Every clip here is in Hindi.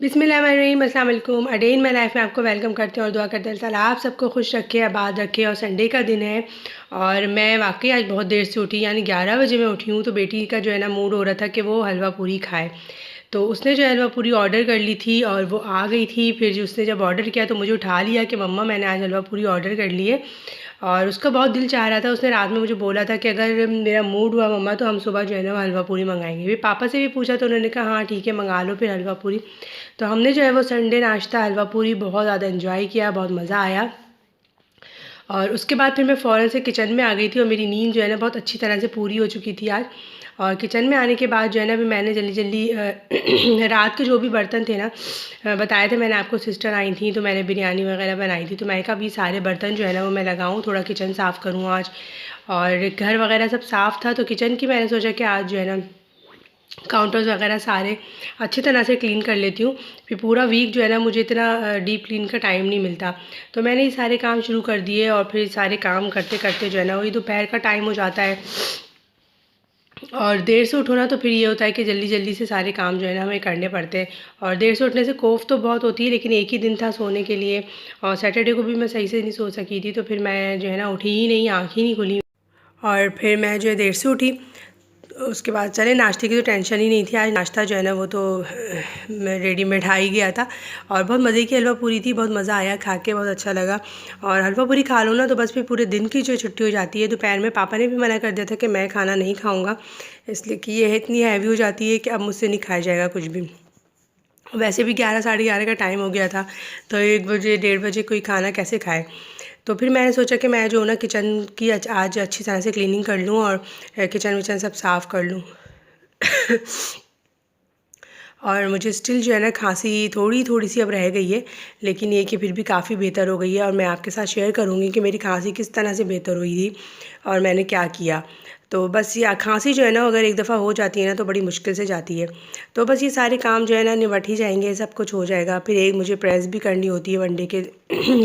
बिस्मिल्लाहिर्रहमानिर्रहीम, अस्सलाम वालेकुम। A day in my life में आपको वेलकम करते हैं और दुआ करते हैं अल्लाह ताला आप सबको खुश रखे, आबाद रखे। और संडे का दिन है और मैं वाकई आज बहुत देर से उठी, यानी 11 बजे मैं उठी हूँ। तो बेटी का जो है ना मूड हो रहा था कि वो हलवा पूरी खाए, तो उसने जो है हलवा पूरी ऑर्डर कर ली थी और वो आ गई थी। फिर जो उसने जब ऑर्डर किया तो मुझे उठा लिया कि मम्मा मैंने आज हलवा पूरी ऑर्डर कर ली है। और उसका बहुत दिल चाह रहा था, उसने रात में मुझे बोला था कि अगर मेरा मूड हुआ मम्मा तो हम सुबह जो है ना हलवा पूरी मंगाएंगे। फिर पापा से भी पूछा तो उन्होंने कहा हाँ ठीक है, मंगा लो फिर हलवा पूरी। तो हमने जो है वो संडे नाश्ता हलवा पूरी बहुत ज़्यादा इन्जॉय किया, बहुत मज़ा आया। और उसके बाद फिर मैं फ़ौरन से किचन में आ गई थी और मेरी नींद जो है ना बहुत अच्छी तरह से पूरी हो चुकी थी आज। और किचन में आने के बाद जो है ना फिर मैंने जल्दी जल्दी रात के जो भी बर्तन थे ना, बताए थे मैंने आपको, सिस्टर आई थी तो मैंने बिरयानी वगैरह बनाई थी। तो मैंने कहा अभी सारे बर्तन जो है ना वो मैं लगाऊँ, थोड़ा किचन साफ़ करूँ आज। और घर वगैरह सब साफ़ था तो किचन की मैंने सोचा कि आज जो है ना काउंटर्स वगैरह सारे अच्छी तरह से क्लीन कर लेती हूँ। फिर पूरा वीक जो है ना मुझे इतना डीप क्लीन का टाइम नहीं मिलता। तो मैंने ये सारे काम शुरू कर दिए और फिर सारे काम करते करते जो है ना वही दोपहर का टाइम हो जाता है। और देर से उठो ना तो फिर ये होता है कि जल्दी जल्दी से सारे काम जो है ना हमें करने पड़ते हैं। और देर से उठने से खौफ तो बहुत होती है, लेकिन एक ही दिन था सोने के लिए और सैटरडे को भी मैं सही से नहीं सो सकी थी। तो फिर मैं जो है ना उठी ही नहीं, आँख ही नहीं खुली। और फिर मैं जो है देर से उठी। उसके बाद चले, नाश्ते की तो टेंशन ही नहीं थी। आज नाश्ता जो है ना वो तो रेडीमेड आ ही गया था। और बहुत मज़े की हलवा पूरी थी, बहुत मज़ा आया, खा के बहुत अच्छा लगा। और हलवा पूरी खा लो ना तो बस फिर पूरे दिन की जो छुट्टी हो जाती है। दोपहर में पापा ने भी मना कर दिया था कि मैं खाना नहीं खाऊँगा, इसलिए कि ये इतनी हैवी हो जाती है कि अब मुझसे नहीं खाया जाएगा कुछ भी। वैसे भी 11 साढ़े 11 का टाइम हो गया था, तो 1 बजे 1:30 बजे कोई खाना कैसे खाए। तो फिर मैंने सोचा कि मैं जो ना किचन की आज अच्छी तरह से क्लीनिंग कर लूँ और किचन विचन सब साफ़ कर लूँ। और मुझे स्टिल जो है ना खांसी थोड़ी थोड़ी सी अब रह गई है, लेकिन ये कि फिर भी काफ़ी बेहतर हो गई है। और मैं आपके साथ शेयर करूँगी कि मेरी खांसी किस तरह से बेहतर हुई थी और मैंने क्या किया। तो बस ये खांसी जो है ना अगर एक दफ़ा हो जाती है ना तो बड़ी मुश्किल से जाती है। तो बस ये सारे काम जो है ना निपट ही जाएंगे, सब कुछ हो जाएगा। फिर एक मुझे प्रेस भी करनी होती है वनडे के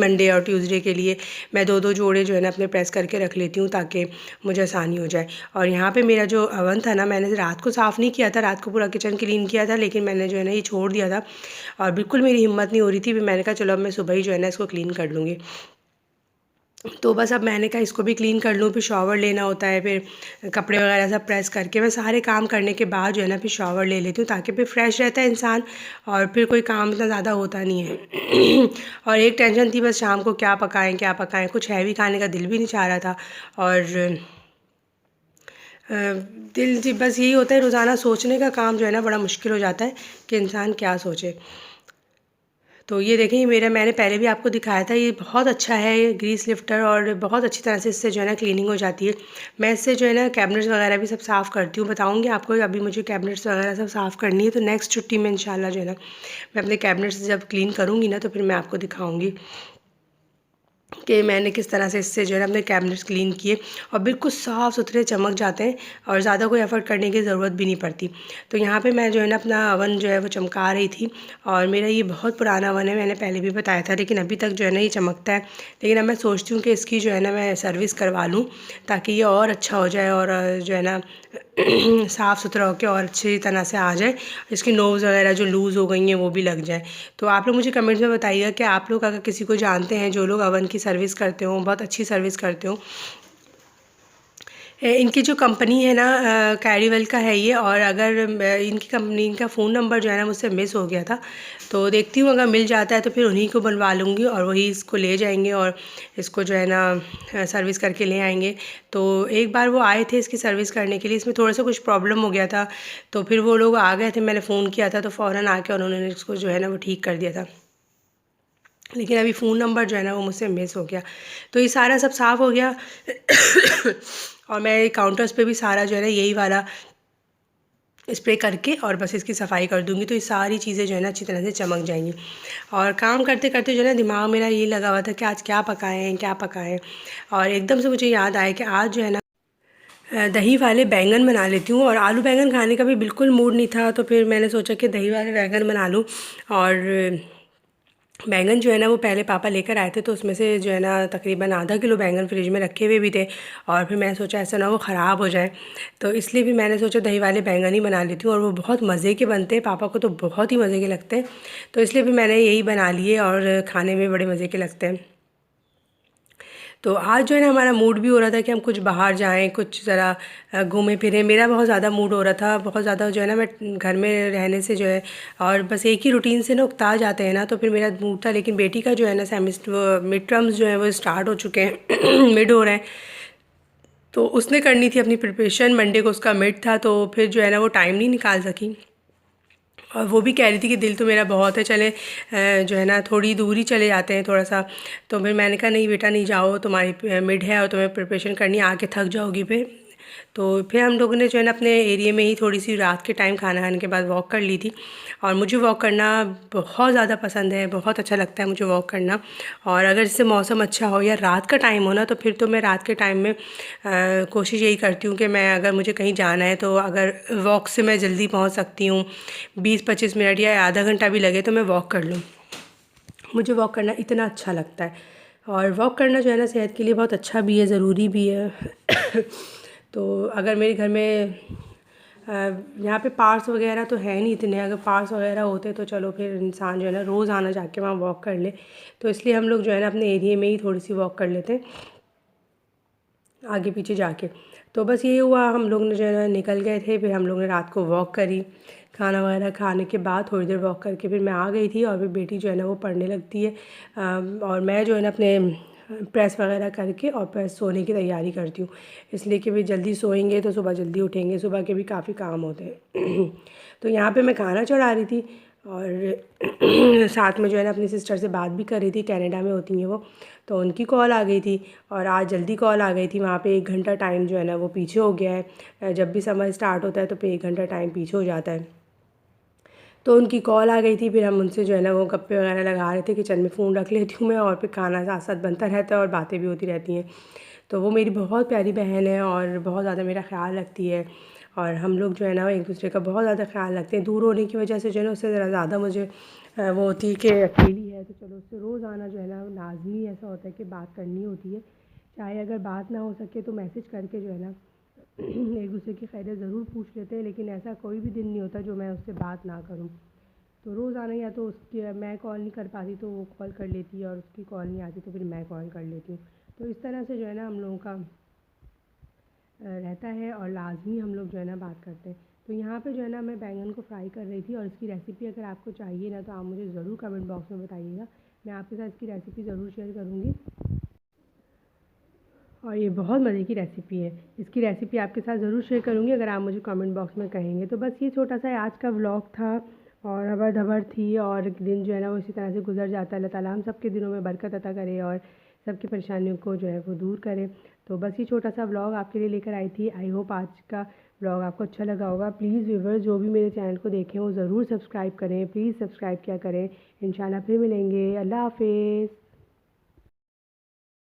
मंडे और ट्यूसडे के लिए। मैं दो दो जोड़े जो है ना अपने प्रेस करके रख लेती हूँ ताकि मुझे आसानी हो जाए। और यहाँ पे मेरा जो अवन था ना, मैंने रात को साफ़ नहीं किया था, रात को पूरा किचन क्लीन किया था, लेकिन मैंने जो है ना ये छोड़ दिया था और बिल्कुल मेरी हिम्मत नहीं हो रही थी। फिर मैंने कहा चलो अब मैं सुबह ही जो है ना इसको क्लीन कर लूँगी। तो बस अब मैंने कहा इसको भी क्लीन कर लूँ, फिर शॉवर लेना होता है, फिर कपड़े वगैरह सब प्रेस करके मैं सारे काम करने के बाद जो है ना फिर शॉवर ले लेती हूँ ताकि फिर फ्रेश रहता है इंसान और फिर कोई काम इतना ज़्यादा होता नहीं है। और एक टेंशन थी बस शाम को क्या पकाएं क्या पकाएं, कुछ हैवी खाने का दिल भी नहीं चाह रहा था। और दिल जी बस यही होता है, रोज़ाना सोचने का काम जो है ना बड़ा मुश्किल हो जाता है कि इंसान क्या सोचे। तो ये देखें, ये मेरा मैंने पहले भी आपको दिखाया था, ये बहुत अच्छा है ये ग्रीस लिफ्टर और बहुत अच्छी तरह से इससे जो है ना क्लीनिंग हो जाती है। मैं इससे जो है ना कैबिनेट्स वगैरह भी सब साफ़ करती हूँ, बताऊँगी आपको। अभी मुझे कैबिनेट्स वगैरह सब साफ़ करनी है, तो नेक्स्ट छुट्टी में इंशाल्लाह जो है ना मैं अपने कैबिनेट्स जब क्लीन करूँगी ना तो फिर मैं आपको दिखाऊँगी कि मैंने किस तरह से इससे जो है ना अपने कैबिनेट्स क्लीन किए और बिल्कुल साफ़ सुथरे चमक जाते हैं और ज़्यादा कोई एफ़र्ट करने की ज़रूरत भी नहीं पड़ती। तो यहाँ पे मैं जो है ना अपना अवन जो है वो चमका रही थी। और मेरा ये बहुत पुराना अवन है, मैंने पहले भी बताया था, लेकिन अभी तक जो है ना ये चमकता है। लेकिन अब मैं सोचती हूँ कि इसकी जो है ना मैं सर्विस करवा लूँ ताकि ये और अच्छा हो जाए और जो है ना साफ़ सुथरा होकर और अच्छी तरह से आ जाए। इसकी नोज़ वगैरह जो लूज़ हो गई हैं वो भी लग जाए। तो आप लोग मुझे कमेंट्स में बताइएगा कि आप लोग अगर किसी को जानते हैं जो लोग अवन की सर्विस करते हो, बहुत अच्छी सर्विस करते हो। इनकी जो कंपनी है ना कैरीवेल का है ये। और अगर इनकी कंपनी का फ़ोन नंबर जो है ना मुझसे मिस हो गया था, तो देखती हूँ अगर मिल जाता है तो फिर उन्हीं को बनवा लूँगी और वही इसको ले जाएंगे और इसको जो है ना सर्विस करके ले आएंगे। तो एक बार वो आए थे इसकी सर्विस करने के लिए, इसमें थोड़ा सा कुछ प्रॉब्लम हो गया था, तो फिर वो लोग आ गए थे, मैंने फ़ोन किया था तो फ़ौरन आके उन्होंने इसको जो है ना वो ठीक कर दिया था। लेकिन अभी फ़ोन नंबर जो है ना वो मुझसे मिस हो गया। तो ये सारा सब साफ़ हो गया। और मैं काउंटर्स पे भी सारा जो है ना यही वाला स्प्रे करके और बस इसकी सफाई कर दूँगी, तो ये सारी चीज़ें जो है ना अच्छी तरह से चमक जाएंगी। और काम करते करते जो है ना दिमाग मेरा ये लगा हुआ था कि आज क्या पकाएं क्या पकाएं। और एकदम से मुझे याद आया कि आज जो है ना दही वाले बैंगन बना लेती हूँ। और आलू बैंगन खाने का भी बिल्कुल मूड नहीं था, तो फिर मैंने सोचा कि दही वाले बैंगन बना लूँ। और बैंगन जो है ना वो पहले पापा लेकर आए थे, तो उसमें से जो है ना तकरीबन आधा किलो बैंगन फ्रिज में रखे हुए भी थे। और फिर मैंने सोचा ऐसा ना वो ख़राब हो जाए, तो इसलिए भी मैंने सोचा दही वाले बैंगन ही बना लेती हूँ। और वो बहुत मज़े के बनते हैं, पापा को तो बहुत ही मज़े के लगते हैं, तो इसलिए भी मैंने यही बना लिए और खाने में बड़े मज़े के लगते हैं। तो आज जो है ना हमारा मूड भी हो रहा था कि हम कुछ बाहर जाएं, कुछ ज़रा घूमें फिरें। मेरा बहुत ज़्यादा मूड हो रहा था, बहुत ज़्यादा जो है ना मैं घर में रहने से जो है और बस एक ही रूटीन से ना उकता जाते हैं ना, तो फिर मेरा मूड था। लेकिन बेटी का जो है ना सेमेस्टर मिड टर्म्स जो है वो स्टार्ट हो चुके हैं मिड हो रहे हैं, तो उसने करनी थी अपनी प्रिपरेशन। मंडे को उसका मिड था, तो फिर जो है ना वो टाइम नहीं निकाल सकी। और वो भी कह रही थी कि दिल तो मेरा बहुत है, चले जो है ना थोड़ी दूर ही चले जाते हैं थोड़ा सा। तो फिर मैंने कहा नहीं बेटा नहीं जाओ, तुम्हारी मिड है और तुम्हें प्रिपरेशन करनी है, आके थक जाओगी फिर। तो फिर हम लोगों ने जो है ना अपने एरिया में ही थोड़ी सी रात के टाइम खाना खाने के बाद वॉक कर ली थी। और मुझे वॉक करना बहुत ज़्यादा पसंद है, बहुत अच्छा लगता है मुझे वॉक करना। और अगर जैसे मौसम अच्छा हो या रात का टाइम हो ना, तो फिर तो मैं रात के टाइम में कोशिश यही करती हूँ कि मैं अगर मुझे कहीं जाना है तो अगर वॉक से मैं जल्दी पहुँच सकती हूँ, 20-25 मिनट या आधा घंटा भी लगे तो मैं वॉक कर लूँ। मुझे वॉक करना इतना अच्छा लगता है। और वॉक करना जो है ना सेहत के लिए बहुत अच्छा भी है, ज़रूरी भी है। तो अगर मेरे घर में यहाँ पे पार्क्स वगैरह तो है नहीं इतने, अगर पार्क्स वगैरह होते तो चलो फिर इंसान जो है ना रोज़ आना जाके वहाँ वॉक कर ले। तो इसलिए हम लोग जो है ना अपने एरिया में ही थोड़ी सी वॉक कर लेते हैं आगे पीछे जाके। तो बस ये हुआ, हम लोग ने जो है ना निकल गए थे, फिर हम लोग ने रात को वॉक करी। खाना वगैरह खाने के बाद थोड़ी देर वॉक करके फिर मैं आ गई थी। और फिर बेटी जो है ना वो पढ़ने लगती है, और मैं जो है ना अपने प्रेस वगैरह करके और प्रेस सोने की तैयारी करती हूँ, इसलिए कि भाई जल्दी सोएंगे तो सुबह जल्दी उठेंगे, सुबह के भी काफ़ी काम होते हैं। तो यहाँ पे मैं खाना चढ़ा रही थी और साथ में जो है ना अपनी सिस्टर से बात भी कर रही थी, कनाडा में होती हैं वो, तो उनकी कॉल आ गई थी। और आज जल्दी कॉल आ गई थी, वहाँ पे 1 घंटा टाइम जो है ना वो पीछे हो गया है। जब भी समर स्टार्ट होता है तो फिर 1 घंटा टाइम पीछे हो जाता है। तो उनकी कॉल आ गई थी, फिर हम उनसे जो है ना वो गप्पे वगैरह लगा रहे थे, किचन में फ़ोन रख लेती हूँ मैं और फिर खाना साथ साथ बनता रहता है और बातें भी होती रहती हैं। तो वो मेरी बहुत प्यारी बहन है और बहुत ज़्यादा मेरा ख़्याल रखती है। और हम लोग जो है ना एक दूसरे का बहुत ज़्यादा ख़्याल रखते हैं। दूर होने की वजह से जो है ना उससे ज़रा ज़्यादा मुझे वो होती है कि अकेली है, तो चलो उससे रोज़ आना जो है ना लाजमी ऐसा होता है कि बात करनी होती है। चाहे अगर बात ना हो सके तो मैसेज करके जो है ना एक दूसरे की खैरियत ज़रूर पूछ लेते हैं, लेकिन ऐसा कोई भी दिन नहीं होता जो मैं उससे बात ना करूं। तो रोज़ाना या तो उसकी मैं कॉल नहीं कर पाती तो वो कॉल कर लेती है, और उसकी कॉल नहीं आती तो फिर मैं कॉल कर लेती हूँ। तो इस तरह से जो है ना हम लोगों का रहता है और लाज़मी हम लोग जो है ना बात करते हैं। तो यहाँ पे जो है ना मैं बैंगन को फ्राई कर रही थी, और इसकी रेसिपी अगर आपको चाहिए ना तो आप मुझे ज़रूर कमेंट बॉक्स में बताइएगा, मैं आपके साथ इसकी रेसिपी ज़रूर शेयर करूँगी। और ये बहुत मज़े की रेसिपी है, इसकी रेसिपी आपके साथ ज़रूर शेयर करूँगी अगर आप मुझे कमेंट बॉक्स में कहेंगे। तो बस ये छोटा सा आज का व्लॉग था, और हबर धबर थी, और दिन जो है ना वो इसी तरह से गुजर जाता है। अल्लाह ताला हम सब के दिनों में बरकत अता करे और सबकी परेशानियों को जो है वो दूर करे। तो बस ये छोटा सा व्लॉग आपके लिए लेकर आई थी। आई होप आज का व्लॉग आपको अच्छा लगा होगा। प्लीज़ व्यूअर्स जो भी मेरे चैनल को देखें वो ज़रूर सब्सक्राइब करें, प्लीज़ सब्सक्राइब किया करें। इंशाल्लाह फिर मिलेंगे। अल्लाह हाफ़िज़।